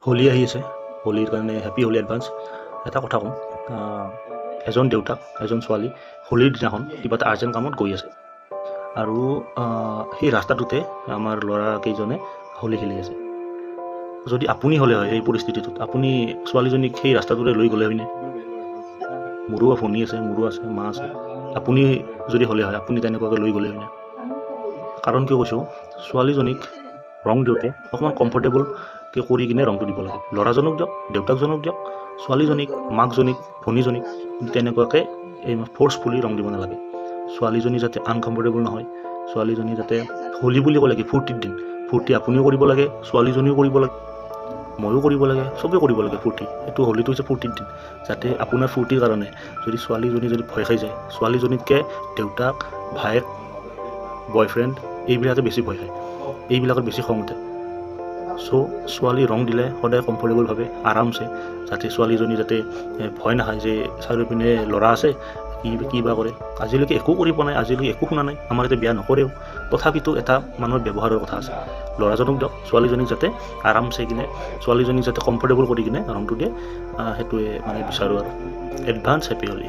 হোলী আহি আছে, হোলীৰ কাৰণে হেপী হোলী এডভান্স। এটা কথা ক'ম, এজন দেউতাক এজন ছোৱালী হোলীৰ দিনাখন কিবা এটা আৰ্জেণ্ট কামত গৈ আছে আৰু সেই ৰাস্তাটোতে আমাৰ ল'ৰাকেইজনে হোলী খেলি আছে। যদি আপুনি হ'লে হয় সেই পৰিস্থিতিটোত, আপুনি ছোৱালীজনীক সেই ৰাস্তাটোৰে লৈ গ'লে হয়নে? মোৰো ভনী আছে, মোৰো আছে, মা আছে। আপুনি যদি হ'লে হয়, আপুনি তেনেকুৱাকৈ লৈ গ'লে হয়নে? কাৰণ কিয় কৈছোঁ, ছোৱালীজনীক ৰং দিওঁতে অকণমান কমফৰ্টেবলকৈ কৰি কিনে ৰংটো দিব লাগে। ল'ৰাজনক দিয়ক, দেউতাকজনক দিয়ক, ছোৱালীজনীক, মাকজনীক, ভনীজনীক তেনেকুৱাকৈ এই ফ'ৰ্চফুলি ৰং দিব নালাগে। ছোৱালীজনী যাতে আনকমফৰ্টেবল নহয়, ছোৱালীজনী যাতে হোলী বুলি ক'লে কি ফূৰ্তিৰ দিন, ফূৰ্তি আপুনিও কৰিব লাগে, ছোৱালীজনীও কৰিব লাগে, ময়ো কৰিব লাগে, চবেই কৰিব লাগে ফূৰ্তি। এইটো হোলীটো হৈছে ফূৰ্তিৰ দিন, যাতে আপোনাৰ ফূৰ্তিৰ কাৰণে যদি ছোৱালীজনী যদি ভয় খাই যায়, ছোৱালীজনীতকৈ দেউতাক, ভায়েক, বয়ফ্ৰেণ্ড এইবিলাকে বেছি ভয় খায়, এইবিলাকত বেছি খং উঠে। চ' ছোৱালী ৰং দিলে সদায় কমফৰ্টেবলভাৱে আৰামছে, যাতে ছোৱালীজনী যাতে ভয় নাখায় যে চাৰিওপিনে ল'ৰা আছে, কি বা কৰে। আজিলৈকে একো কৰি পোৱা নাই, আজিলৈকে একো শুনা নাই, আমাৰ ইয়াতে বিয়া নকৰেও, তথাপিতো এটা মানুহৰ ব্যৱহাৰৰ কথা আছে। ল'ৰাজনক দিয়ক, ছোৱালীজনীক যাতে আৰামছে কিনে, ছোৱালীজনীক যাতে কমফৰ্টেবল কৰি কিনে ৰংটো দিয়ে, সেইটোৱে মানে বিচাৰোঁ আৰু। Advance happy Holi.